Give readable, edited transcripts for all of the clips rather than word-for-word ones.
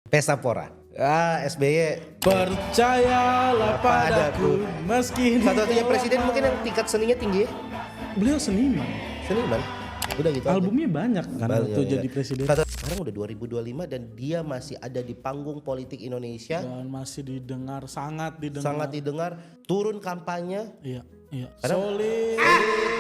Pesta Pora. SBY Percayalah padaku meski satu-satunya presiden mungkin yang tingkat seninya tinggi ya? beliau seniman. Seniman. Udah gitu aja. Albumnya banyak kan waktu Iya. jadi presiden. Sekarang udah 2025 dan dia masih ada di panggung politik Indonesia. Dan masih didengar, sangat didengar. Sangat didengar. Turun kampanye. Iya. Karena- Solid.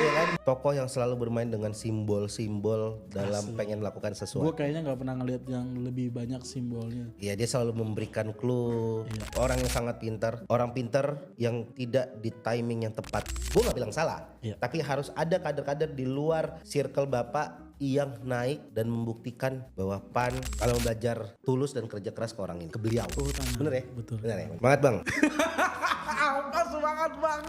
Ya kan? Tokoh yang selalu bermain dengan simbol-simbol dalam pengen melakukan Gue sesuatu. kayaknya nggak pernah ngeliat yang lebih banyak simbolnya. Iya, dia selalu memberikan clue. Orang yang sangat pintar, orang pintar yang tidak di timing yang tepat. Gue nggak bilang salah, Iya. tapi harus ada kader-kader di luar circle bapak yang naik dan membuktikan bahwa PAN kalau belajar tulus dan kerja keras ke orang ini, ke beliau. Bener ya? Betul. Bener ya? Semangat bang. Apa semangat bang?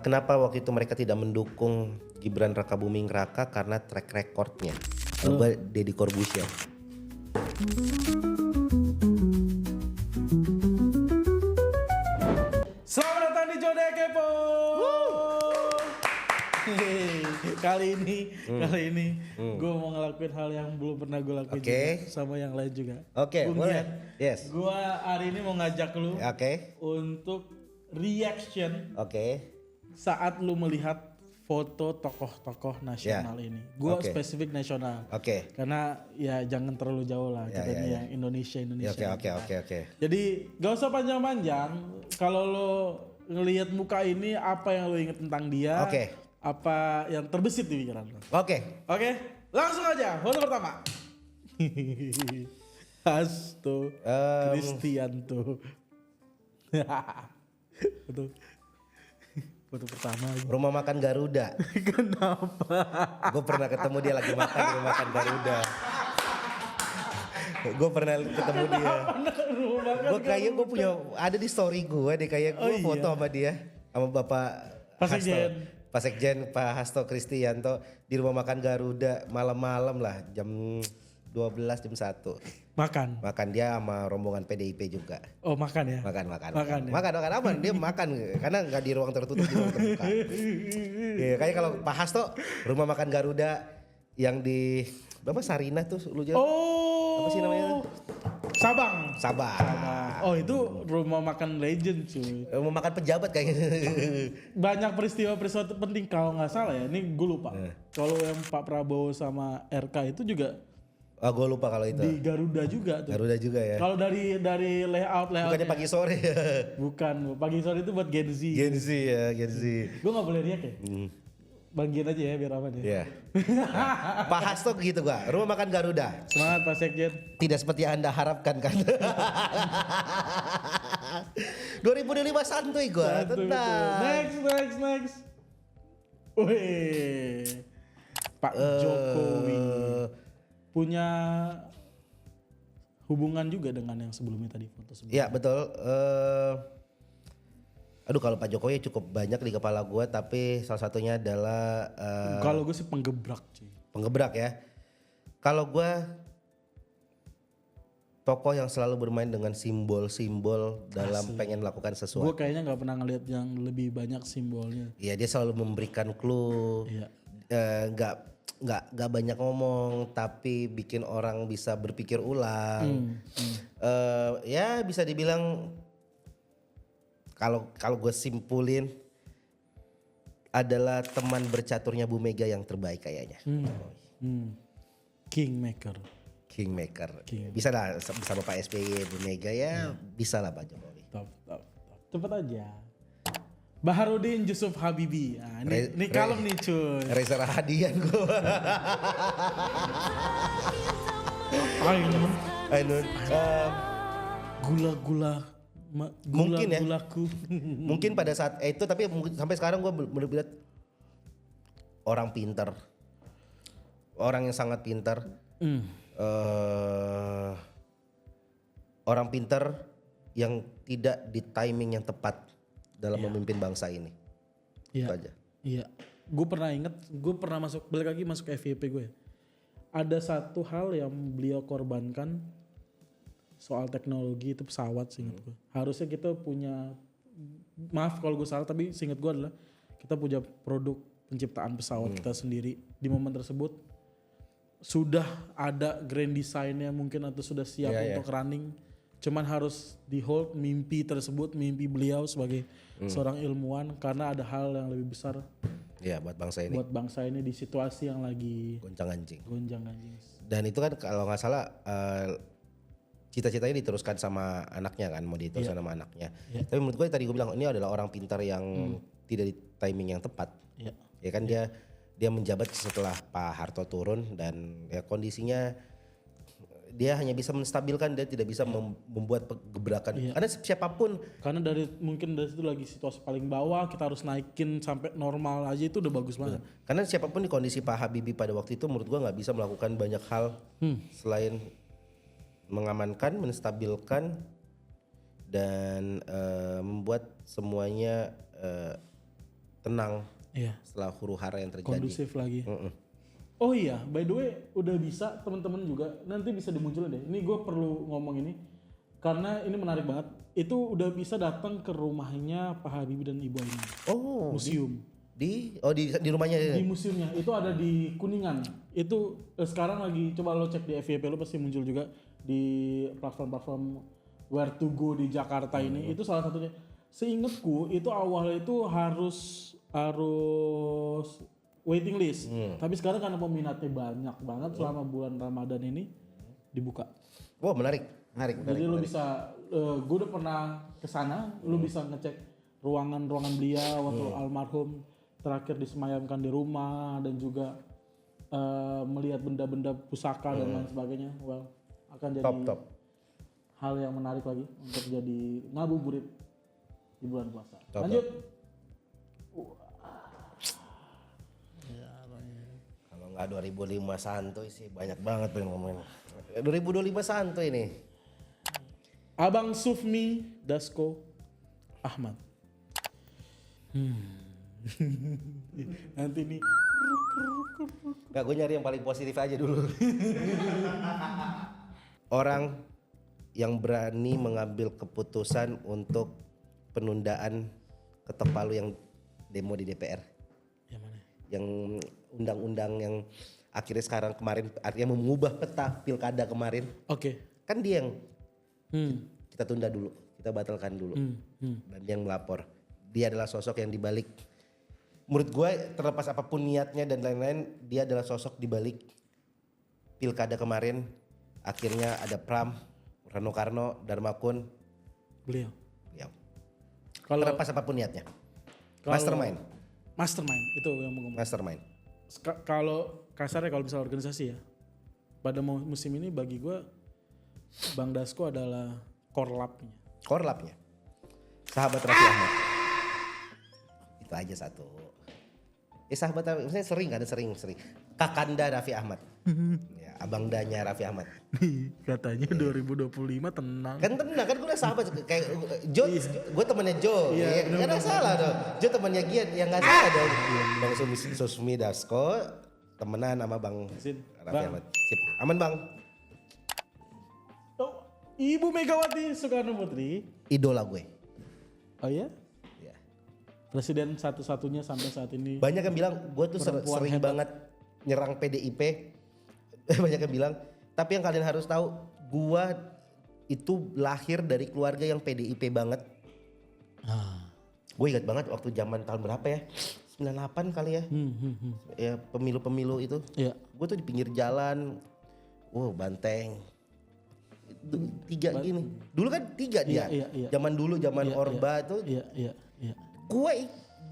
Kenapa waktu itu mereka tidak mendukung Gibran Rakabuming Raka karena track recordnya? Gue Deddy Corbuzier. Selamat datang di Jodoh Kepo. Kali ini gue mau ngelakuin hal yang belum pernah gue lakuin Oke. juga, sama yang lain juga. Oke, Bung boleh. Gian, Yes. Gue hari ini mau ngajak lu Oke. untuk reaction Oke. saat lu melihat foto tokoh-tokoh nasional ini. Gue Oke. spesifik nasional. Oke. Karena ya jangan terlalu jauh lah, kita ini yang Indonesia. Oke. Jadi gak usah panjang-panjang. Kalau lo ngelihat muka ini, apa yang lo inget tentang dia? Oke. Apa yang terbesit di pikiran lo? Oke. Oke, langsung aja. Foto pertama. Hasto Kristianto. Foto pertama. Rumah makan Garuda. Kenapa? Gue pernah ketemu dia lagi makan di rumah makan Garuda. Gue pernah ketemu dia. Gue kayak gue punya ada di story gue deh kayak gue Oh, foto iya. sama dia sama Bapak Pak Hasto. Sekjen. Pak Sekjen Pak Hasto Kristianto di rumah makan Garuda malam-malam lah jam 12 jam 1. Makan. Dia sama rombongan PDIP juga. Oh makan ya? Makan ya? makan aman dia makan karena nggak di ruang tertutup di ruang terbuka. Iya kayak kalau Pak Hasto rumah makan Garuda yang di berapa Sarina tuh lu jalan Oh. apa sih namanya? Sabang. Sabah. Oh itu rumah makan legend cuy. Mau makan pejabat kayaknya. Banyak peristiwa-peristiwa penting kalau nggak salah ya. Ini gue lupa. Kalau yang Pak Prabowo sama RK itu juga Gue lupa kalau itu. di Garuda juga tuh. Garuda juga ya. Kalau dari layout Bukannya pagi sore ya. bukan pagi sore itu buat Gen Z. Gen Z ya, Gen Z. Gue nggak boleh riak ya. Bagian aja ya biar aman ya. Iya. Pak Hasto gitu gak? Rumah makan Garuda. Semangat Pak Sekjen. Tidak seperti yang Anda harapkan kan. 2005 santuy gue. Satu, Tenang. Next. Wih. Pak Jokowi punya hubungan juga dengan yang sebelumnya tadi foto sebelumnya. Iya betul. Aduh kalau Pak Jokowi cukup banyak di kepala gue, tapi salah satunya adalah Kalau gue sih penggebrak cuy. penggebrak ya. Kalau gue tokoh yang selalu bermain dengan simbol-simbol dalam pengen melakukan sesuatu. Gue kayaknya nggak pernah ngeliat yang lebih banyak simbolnya. Iya dia selalu memberikan clue. Iya. Nggak banyak ngomong tapi bikin orang bisa berpikir ulang. Ya bisa dibilang kalau gue simpulin adalah teman bercaturnya Bu Mega yang terbaik kayaknya. Kingmaker. Kingmaker. Bisa lah bersama Pak SBY Bu Mega ya bisa lah Pak Jokowi. Top. Cepet aja. Baharudin Yusuf Habibie. Nah, ini kalem nih cuy. Reza Rahadian gue. Ainun. Gula-gula. Mungkin ya. Gulaku. Mungkin pada saat itu tapi sampai sekarang gue benar-benar orang pintar. Orang yang sangat pintar. Orang pintar yang tidak di timing yang tepat dalam memimpin bangsa ini. Iya. Itu aja. Iya. Gue pernah balik lagi masuk FYP gue ya. Ada satu hal yang beliau korbankan soal teknologi itu pesawat seingat gue. Harusnya kita punya, maaf kalau gue salah tapi seingat gue adalah kita punya produk penciptaan pesawat kita sendiri. Di momen tersebut sudah ada grand design-nya mungkin atau sudah siap untuk running. Cuman harus di hold mimpi tersebut, mimpi beliau sebagai seorang ilmuwan karena ada hal yang lebih besar buat bangsa ini. Buat bangsa ini di situasi yang lagi Gonjang-ganjing. Dan itu kan kalau nggak salah cita-citanya diteruskan sama anaknya kan, mau diteruskan sama anaknya. Tapi menurut gue tadi gue bilang ini adalah orang pintar yang tidak di timing yang tepat. Ya kan dia menjabat setelah Pak Harto turun dan ya kondisinya dia hanya bisa menstabilkan, dia tidak bisa membuat gebrakan. Karena siapapun. Karena mungkin dari situ lagi situasi paling bawah, kita harus naikin sampai normal aja itu udah bagus banget. Karena siapapun di kondisi Pak Habibie pada waktu itu menurut gua nggak bisa melakukan banyak hal selain mengamankan, menstabilkan dan membuat semuanya tenang setelah huru hara yang terjadi. Kondusif lagi. Oh iya, by the way udah bisa teman-teman juga nanti bisa dimunculin deh. Ini gue perlu ngomong ini karena ini menarik banget. Itu udah bisa datang ke rumahnya Pak Habibie dan Ibu Ainun. Oh, museum. Di rumahnya. Di museumnya itu ada di Kuningan. Itu sekarang lagi coba lo cek di FYP lo pasti muncul juga di platform-platform where to go di Jakarta ini. Itu salah satunya. Seingatku itu awalnya itu harus waiting list. Tapi sekarang karena peminatnya banyak banget selama bulan Ramadan ini dibuka. Wow, menarik. Jadi lu bisa, gue udah pernah kesana, lu bisa ngecek ruangan beliau waktu almarhum terakhir disemayamkan di rumah dan juga melihat benda-benda pusaka dan lain sebagainya. Well, akan jadi top. hal yang menarik lagi untuk jadi ngabuburit di bulan puasa. Top. Lanjut. Nggak 2005 santuy sih, banyak banget pengen ngomongin. 2025 santuy nih. Abang Sufmi Dasko Ahmad. Nanti nih. Nggak, gue nyari yang paling positif aja dulu. Orang yang berani mengambil keputusan untuk penundaan ketok palu yang demo di DPR. Yang mana? Yang undang-undang yang akhirnya sekarang kemarin artinya mengubah peta pilkada kemarin. Oke. Kan dia yang kita tunda dulu, kita batalkan dulu. Dan dia yang melapor. Dia adalah sosok yang dibalik. Menurut gue terlepas apapun niatnya dan lain-lain, dia adalah sosok dibalik pilkada kemarin. Akhirnya ada Pram, Rano Karno, Darmakun. Beliau. Terlepas apapun niatnya. Mastermind itu yang mau ngomong. Mastermind. Kalau kasarnya kalau misalnya organisasi ya, pada musim ini bagi gue Bang Dasko adalah korlapnya. Sahabat Raffi Ahmad. Itu aja satu. Sahabat maksudnya sering. Kakanda Raffi Ahmad. Ya, abangdanya Raffi Ahmad. Katanya 2025 tenang. Kan tenang, kan gue udah sahabat kayak Jo, gue temannya Jo. Iya, enggak salah dong. Jo temannya Gian, yang enggak salah dong. Bang Sufmi Dasko temenan sama Bang Raffi Ahmad. Sip, aman Bang. Oh, Ibu Megawati Soekarno Putri. Idola gue. Oh iya? Iya. Presiden satu-satunya sampai saat ini. Banyak yang bilang gue tuh sering banget nyerang PDIP. Banyak yang bilang, tapi yang kalian harus tahu, gue itu lahir dari keluarga yang PDIP banget. Gue ingat banget waktu zaman tahun berapa ya? 98 kali ya. Ya pemilu-pemilu itu. Iya. Gue tuh di pinggir jalan. Banteng. Tiga gini. Dulu kan tiga dia. Iya. Zaman dulu, zaman Orba tuh. Iya.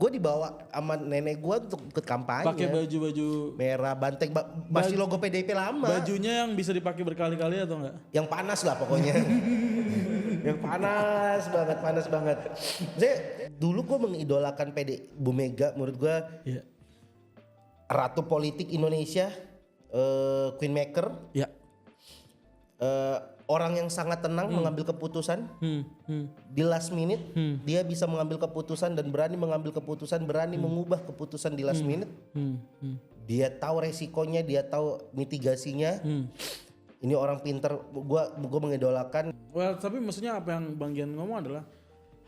Gue dibawa sama nenek gue untuk ikut kampanye. Pakai baju merah banteng, masih logo PDIP lama. Bajunya yang bisa dipakai berkali-kali atau enggak? Yang panas lah pokoknya. Yang panas banget. Saya dulu gue mengidolakan Bu Mega, menurut gue ratu politik Indonesia, Queen Maker. Iya. Orang yang sangat tenang mengambil keputusan di last minute. Dia bisa mengambil keputusan dan berani mengambil keputusan, berani mengubah keputusan di last minute. Dia tahu resikonya, dia tahu mitigasinya. Ini orang pintar, gua mengidolakan. Well, tapi maksudnya apa yang Bang Gian ngomong adalah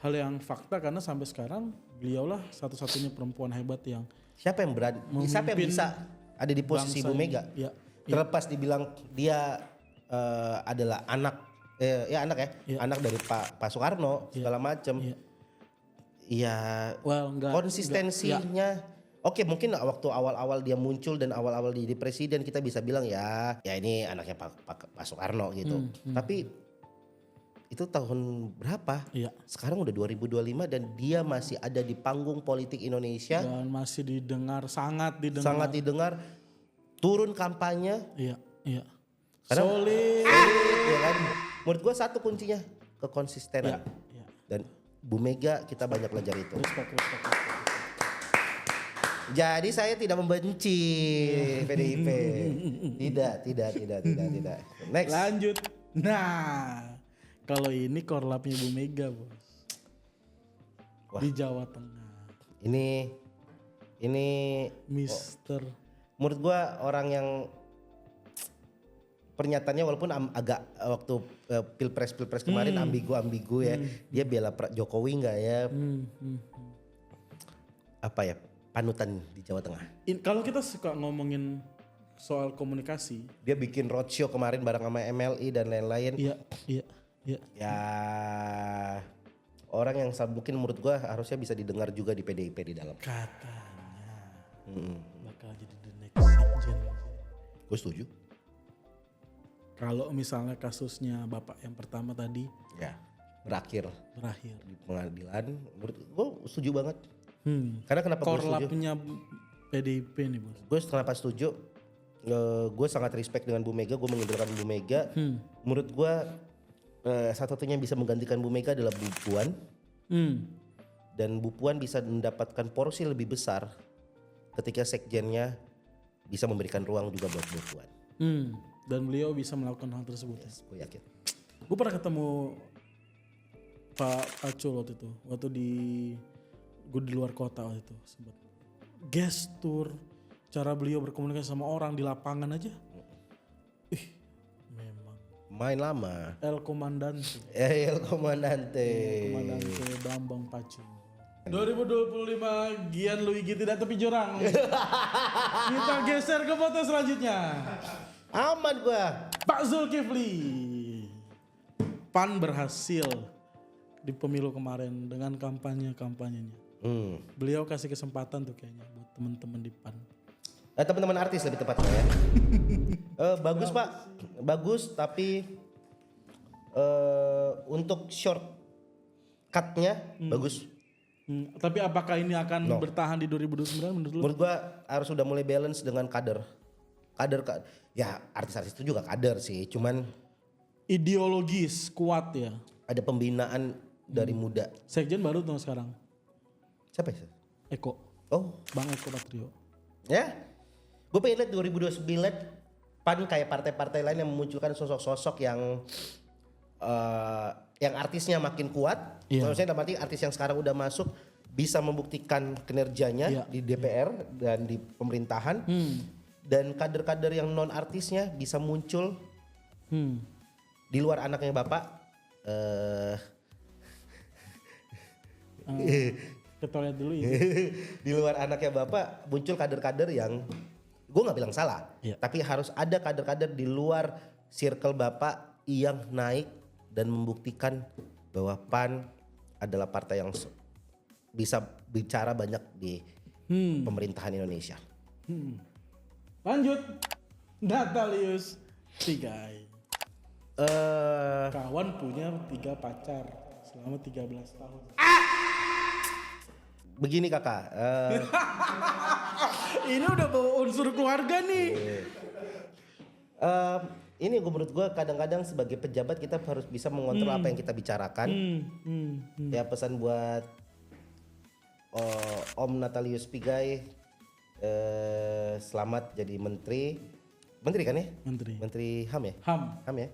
hal yang fakta karena sampai sekarang beliaulah satu-satunya perempuan hebat yang siapa yang berani, siapa yang bisa ada di posisi Bu Mega. Ya. Terlepas dibilang dia adalah anak anak dari Pak Soekarno segala macam. Ya konsistensinya. Oke, mungkin waktu awal-awal dia muncul dan awal-awal jadi presiden kita bisa bilang ya ini anaknya Pak Soekarno gitu. Tapi itu tahun berapa? Sekarang udah 2025 dan dia masih ada di panggung politik Indonesia. Dan masih didengar, sangat didengar. Turun kampanye. Iya. Solid ya kan. Menurut gue satu kuncinya kekonsistenan. Dan Bu Mega kita banyak belajar itu. Respect. Jadi saya tidak membenci PDIP. Tidak. Next. Lanjut. Nah, kalau ini korlapnya Bu Mega, Bos. Di Jawa Tengah. Ini Mister. Menurut gua orang yang pernyataannya walaupun agak waktu pilpres kemarin ambigu ya. Dia bela Jokowi nggak ya? Apa ya? Panutan di Jawa Tengah. Kalau kita suka ngomongin soal komunikasi, dia bikin roadshow kemarin bareng sama MLI dan lain-lain. Iya. Ya orang yang mungkin menurut gua harusnya bisa didengar juga di PDIP di dalam. Katanya bakal jadi the next sekjen. Gue setuju. Kalau misalnya kasusnya bapak yang pertama tadi berakhir di pengadilan, menurut gue setuju banget. Karena kenapa gue setuju? Korlapnya PDIP nih, Bos. Gue kenapa setuju? Gue sangat respect dengan Bu Mega, gue mengidolakan Bu Mega. Menurut gue satu-satunya yang bisa menggantikan Bu Mega adalah Bu Puan. Dan Bu Puan bisa mendapatkan porsi lebih besar ketika sekjennya bisa memberikan ruang juga buat Bu Puan. Dan beliau bisa melakukan hal tersebut. Yes, gue yakin. Gue pernah ketemu Pak Acul waktu gue di luar kota waktu itu, sempat gestur, cara beliau berkomunikasi sama orang di lapangan aja. Memang. Main lama. El Comandante Bambang Pacul. 2025 Gian Luigi tidak tepi jurang. Kita geser ke foto selanjutnya. Aman gua. Pak Zulkifli. PAN berhasil di pemilu kemarin dengan kampanyenya. Beliau kasih kesempatan tuh kayaknya buat teman-teman di PAN. Teman-teman artis lebih tepatnya ya. Bagus Pak, bagus tapi untuk short cut-nya bagus. Tapi apakah ini akan bertahan di 2029 menurut lu? Menurut gua harus sudah mulai balance dengan kader. Ya artis-artis itu juga kader sih, cuman ideologis kuat ya. Ada pembinaan dari muda. Sekjen baru tuh sekarang. Siapa ya? Eko. Oh, Bang Eko Patrio. Ya. Gue pengen lihat 2029 PAN kayak partai-partai lain yang memunculkan sosok-sosok yang artisnya makin kuat. Maksudnya dalam arti artis yang sekarang udah masuk bisa membuktikan kinerjanya di DPR dan di pemerintahan. Dan kader-kader yang non artisnya bisa muncul di luar anaknya bapak. Ke toilet dulu ya. Di luar anaknya bapak muncul kader-kader yang gue nggak bilang salah, tapi harus ada kader-kader di luar circle bapak yang naik dan membuktikan bahwa PAN adalah partai yang bisa bicara banyak di pemerintahan Indonesia. Lanjut, Natalius Pigai. Kawan punya 3 pacar selama 13 tahun. Begini kakak. Ini udah bawa unsur keluarga nih. Ini menurut gue kadang-kadang sebagai pejabat kita harus bisa mengontrol apa yang kita bicarakan. Ya pesan buat Om Natalius Pigai, selamat jadi menteri kan ya? Menteri HAM ya? HAM ya?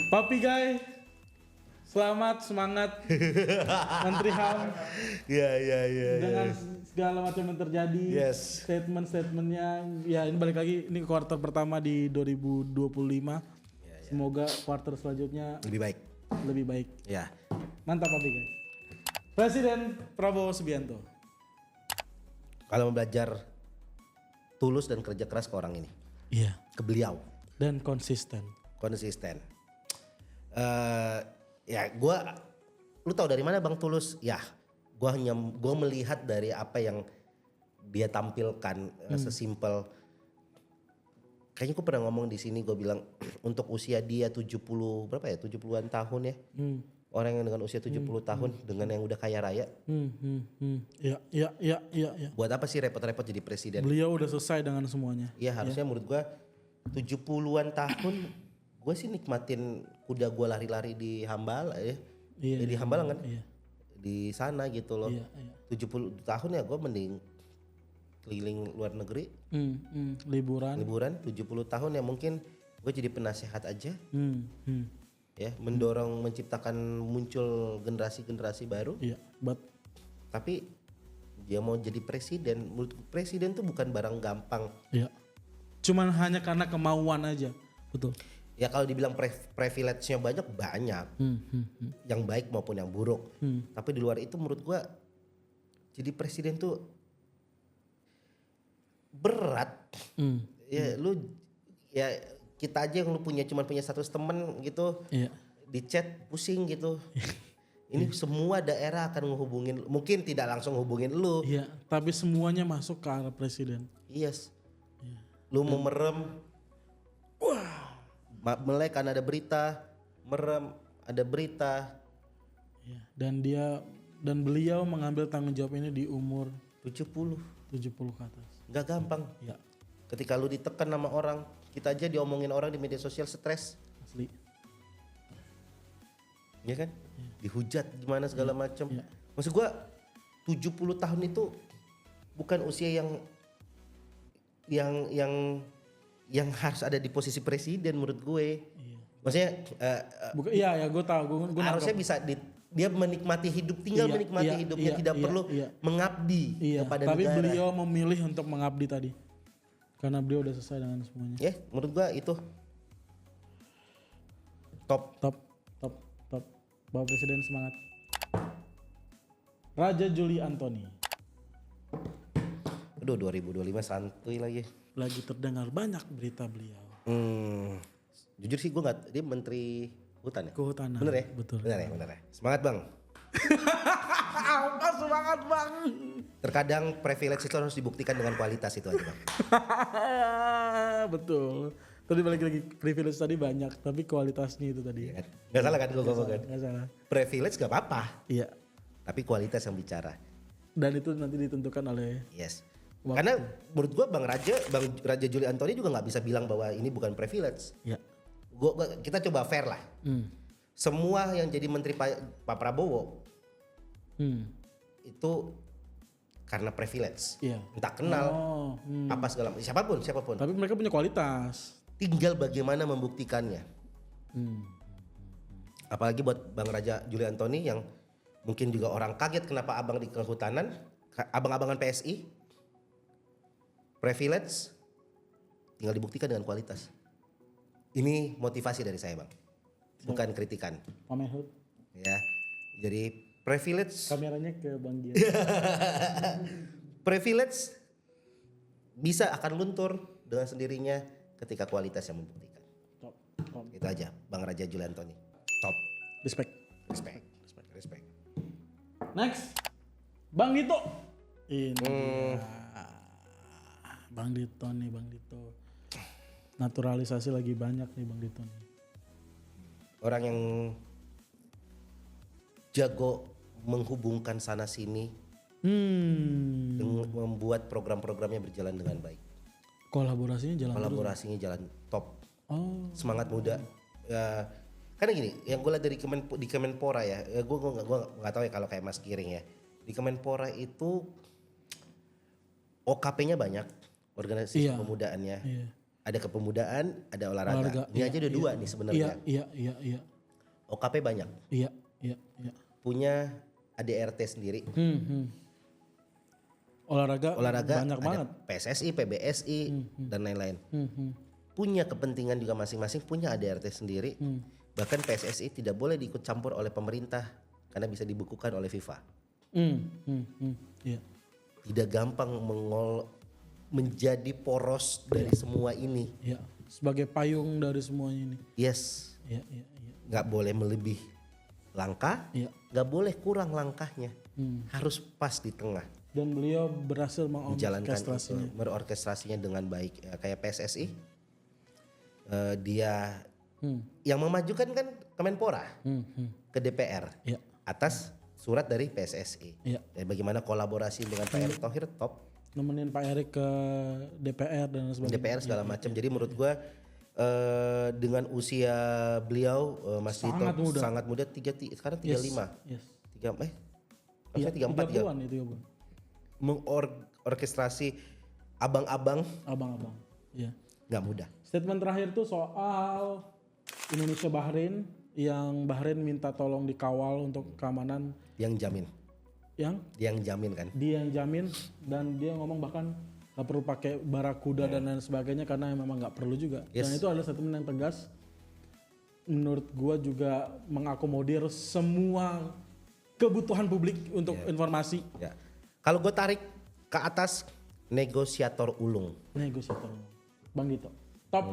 Pak Pigai, selamat, semangat Menteri HAM. Iya. Dengan segala macam yang terjadi, statement-statementnya. Ya ini balik lagi, ini kuartal pertama di 2025. Semoga kuartal selanjutnya lebih baik. Ya. Mantap Pak Pigai. Presiden Prabowo Subianto. Kalau mau belajar tulus dan kerja keras ke orang ini. Iya. Ke beliau. Dan konsisten. Ya lu tahu dari mana Bang Tulus? Ya, gue melihat dari apa yang dia tampilkan sesimpel. Kayaknya gue pernah ngomong di sini, gue bilang untuk usia dia 70-an tahun ya. Orang yang dengan usia 70 tahun dengan yang udah kaya raya. Iya. Buat apa sih repot-repot jadi presiden? Beliau udah selesai dengan semuanya. Iya, harusnya menurut gue 70-an tahun gue sih nikmatin kuda gue lari-lari di Hambala ya. Di Hambalang kan? Iya. Di sana gitu loh. Iya. 70 tahun ya gue mending keliling luar negeri. Liburan 70 tahun ya mungkin gue jadi penasehat aja. Ya, mendorong menciptakan muncul generasi-generasi baru. Iya, tapi dia mau jadi presiden, menurut presiden tuh bukan barang gampang. Iya. Cuman hanya karena kemauan aja. Betul. Ya kalau dibilang privilege-nya banyak. Yang baik maupun yang buruk. Tapi di luar itu menurut gua jadi presiden tuh berat. Ya kita aja yang lu cuma punya 100 temen gitu. Iya. Di chat pusing gitu. Ini semua daerah akan ngehubungin, mungkin tidak langsung hubungin lu. Iya, tapi semuanya masuk ke arah presiden. Yes. Lu mau merem, melek kan ada berita, merem ada berita. Iya. Dan beliau mengambil tanggung jawab ini di umur 70 ke atas. Gak gampang. Iya. Ketika lu ditekan sama orang, kita aja diomongin orang di media sosial stres. Asli. Iya kan? Ya. Dihujat gimana segala macam. Ya. Maksud gua 70 tahun itu bukan usia yang harus ada di posisi presiden menurut gue. Iya. Maksudnya gue tahu gue harusnya bisa dia menikmati hidup, tinggal menikmati hidupnya, tidak perlu mengabdi kepada tapi negara. Tapi beliau memilih untuk mengabdi tadi. Karena beliau udah selesai dengan semuanya. Ya, menurut gua itu top. Bapak Presiden semangat. Raja Juli Antoni. Aduh 2025 santuy lagi. Lagi terdengar banyak berita beliau. Jujur sih gua dia menteri hutan ya? Kehutanan. Bener ya? Betul. Bener ya. Semangat Bang. Apa semangat Bang? Terkadang privilege itu harus dibuktikan dengan kualitas itu aja Bang. Betul. Tadi balik lagi privilege tadi banyak, tapi kualitasnya itu tadi. Ya, gak salah kan gue ngomong kan? Gak salah. Privilege gak apa-apa. Iya. Tapi kualitas yang bicara. Dan itu nanti ditentukan oleh. Yes. Karena menurut gue Bang Raja Juli Antoni juga nggak bisa bilang bahwa ini bukan privilege. Iya. Kita coba fair lah. Semua yang jadi menteri Pak Prabowo itu karena privilege. Iya. Entah kenal apa segala macam, siapapun. Tapi mereka punya kualitas. Tinggal bagaimana membuktikannya. Apalagi buat Bang Raja Juli Antoni yang mungkin juga orang kaget kenapa abang di kehutanan, abang-abangan PSI, privilege, tinggal dibuktikan dengan kualitas. Ini motivasi dari saya Bang, bukan kritikan. Pamer Hud. Ya, jadi privilege. Kameranya ke Bang Gian. Privilege bisa akan luntur dengan sendirinya ketika kualitas yang membuktikan. Top. Itu aja Bang Raja Juli Antoni. Top. Respect. Next. Bang Dito. Ini Bang Dito nih, Bang Dito. Naturalisasi lagi banyak nih Bang Dito nih. Orang yang jago menghubungkan sana sini. Dengan membuat program-programnya berjalan dengan baik. Kolaborasinya jalan top. Semangat muda. Ya, karena gini, yang gue lihat dari di Kemenpora ya, gue nggak tahu ya kalau kayak Mas Giring ya. Di Kemenpora itu OKP-nya banyak, organisasi pemudaannya. Iya. Ada kepemudaan, ada olahraga. Ini aja ada dua nih sebenarnya. Iya. OKP banyak. Iya. Punya ADRT sendiri. Olahraga banyak ada banget. PSSI, PBSI dan lain-lain. Punya kepentingan juga masing-masing, punya ADRT sendiri. Bahkan PSSI tidak boleh diikut campur oleh pemerintah karena bisa dibukukan oleh FIFA. Iya. Tidak gampang menjadi poros dari semua ini. Iya. sebagai payung dari semuanya ini. Yes. Iya. Nggak boleh melebih langkah, Iya. nggak boleh kurang langkahnya. Harus pas di tengah. Dan beliau berhasil Menjalankan mengorkestrasinya. berorkestrasinya dengan baik. Ya, kayak PSSI, dia yang memajukan kan Kemenpora ke DPR Iya. atas surat dari PSSI. Iya. Bagaimana kolaborasi dengan Pak Erick Thohir top. Nemenin Pak Erick ke DPR dan sebagainya. DPR segala macam. Jadi menurut gua dengan usia beliau Mas Dito sangat muda, sekarang 35. Yes. 34 ya. 30-an itu ya, Bang. Mengorkestrasi abang-abang Abang-abang. Iya. nggak mudah. Statement terakhir tuh soal Indonesia Bahrain, yang Bahrain minta tolong dikawal untuk keamanan, Yang jamin, yang jamin kan. dia yang jamin, dan dia ngomong bahkan gak perlu pakai barakuda dan lain sebagainya karena memang gak perlu juga. Yes. Dan itu adalah statement yang tegas. Menurut gua juga mengakomodir semua kebutuhan publik untuk informasi. Ya. Kalau gue tarik ke atas, negosiator ulung. Negosiator. Bang Dito. Top.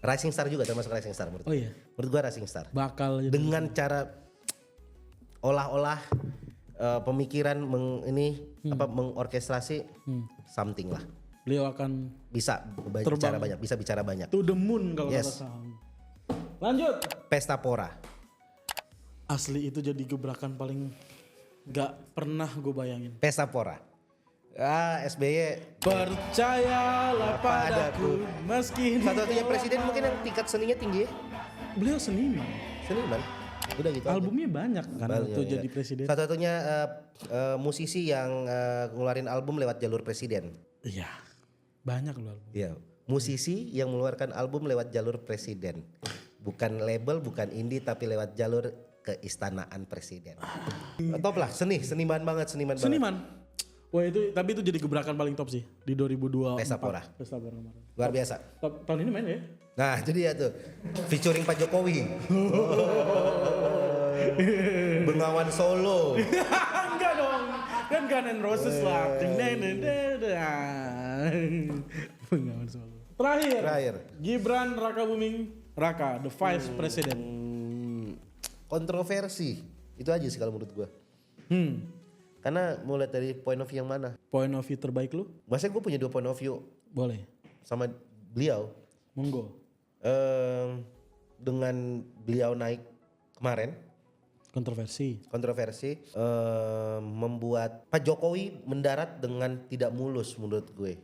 Rising Star juga termasuk Rising Star menurut. Oh iya. Menurut gue Rising Star. Bakal jadi Dengan cara olah-olah pemikiran mengorkestrasi something lah. beliau akan Bisa bicara banyak, bisa bicara banyak. to the moon kalau Yes. kata saham. Lanjut. Pesta Pora. Asli itu jadi gebrakan paling gak pernah gue bayangin. Pesta Pora. SBY Percayalah padaku meski satu-satunya presiden mungkin yang tingkat seninya tinggi ya. beliau seniman. Seniman. Udah gitu aja. Albumnya banyak kan waktu Iya. jadi presiden. Satu-satunya musisi yang ngeluarin album lewat jalur presiden. Iya. Banyak loh album. Iya. Musisi yang mengeluarkan album lewat jalur presiden. Bukan label, bukan indie tapi lewat jalur keistanaan presiden. Top lah, seniman banget. Seniman. Wah itu, tapi itu jadi gebrakan paling top sih di 2024. Pesta Pora. Pesta Pora kemarin. Luar biasa. Tahun ini main ya? Nah itu dia tuh. Featuring Pak Jokowi. Bengawan Solo. Enggak dong. Kan Guns N' Roses lah. Bengawan Solo. Terakhir. Gibran Raka Buming Raka, the Vice President. Kontroversi. Itu aja sih kalau menurut gue. Karena mulai dari point of view yang mana? Point of view terbaik lu? Maksudnya gue punya 2 point of view Boleh. sama beliau. Monggo. Dengan beliau naik kemarin, Kontroversi. membuat Pak Jokowi mendarat dengan tidak mulus menurut gue.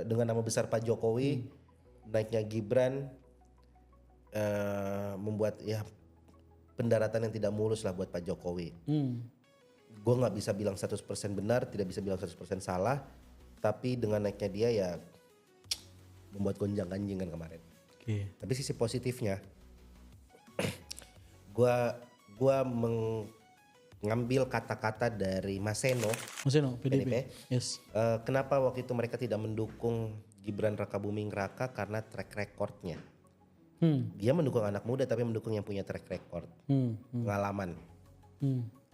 Dengan nama besar Pak Jokowi, naiknya Gibran membuat ya pendaratan yang tidak mulus lah buat Pak Jokowi. Gue nggak bisa bilang 100% benar, tidak bisa bilang 100% salah, tapi dengan naiknya dia ya membuat gonjang ganjing kan kemarin. Oke. Tapi sisi positifnya, gue mengambil kata-kata dari Mas Seno, PDIP. Yes. kenapa waktu itu mereka tidak mendukung Gibran Raka Buming Raka karena track recordnya. Dia mendukung anak muda tapi mendukung yang punya track record, pengalaman.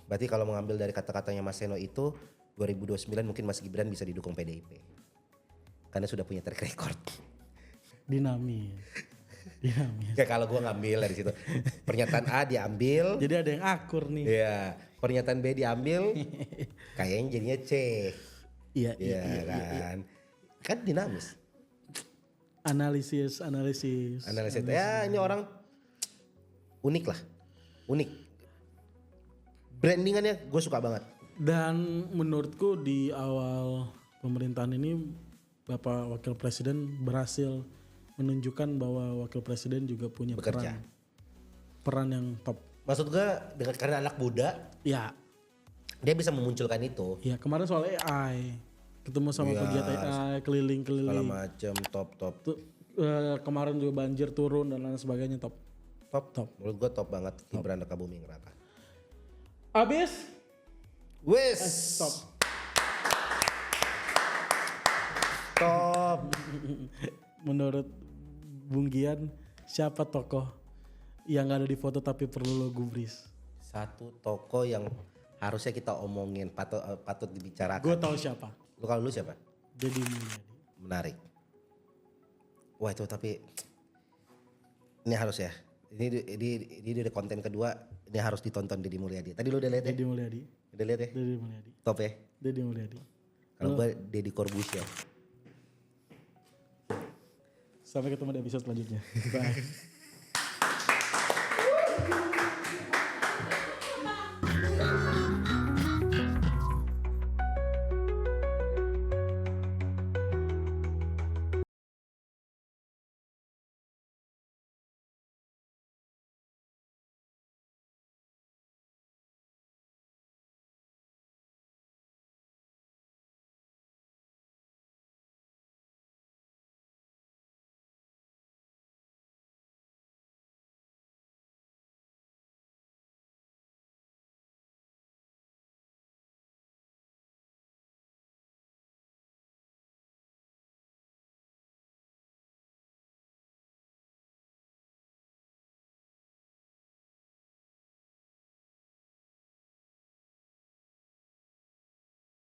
Berarti kalau mengambil dari kata-katanya Mas Seno itu 2029 mungkin Mas Gibran bisa didukung PDIP karena sudah punya track record. Dinamis. Ya kalau gue ngambil dari situ, pernyataan A diambil, Jadi ada yang akur nih. ya pernyataan B diambil, kayaknya jadinya C. Iya, kan, kan dinamis. Analisis. Ya ini orang unik lah, unik. Brandingannya gue suka banget. Dan menurutku di awal pemerintahan ini Bapak Wakil Presiden berhasil menunjukkan bahwa Wakil Presiden juga punya Bekerja. peran yang top. Maksud gue dengan karena anak muda, Ya, dia bisa memunculkan itu. ya kemarin soal AI, ketemu sama pegiat AI, keliling-keliling. Segala macam top. Tuh, kemarin juga banjir turun dan lain sebagainya top. Menurut gue top banget Gibran Raka Buming Raka. Abis? Wes. Top. Top. Menurut Bung Gian, siapa tokoh yang gak ada di foto tapi perlu lo gubris? Satu tokoh yang harusnya kita omongin, patut dibicarakan. Gue tahu siapa. Kalau lu siapa? Deddy Mulyadi. menarik. Wah itu tapi ini harus ya. Ini dari konten kedua ini harus ditonton Deddy Mulyadi. Tadi lu udah lihat ya? Deddy Mulyadi. Udah lihat ya? Deddy Mulyadi. Top ya? Deddy Mulyadi. Kalau gue Deddy Corbuzier. Sampai ketemu di episode selanjutnya. Bye.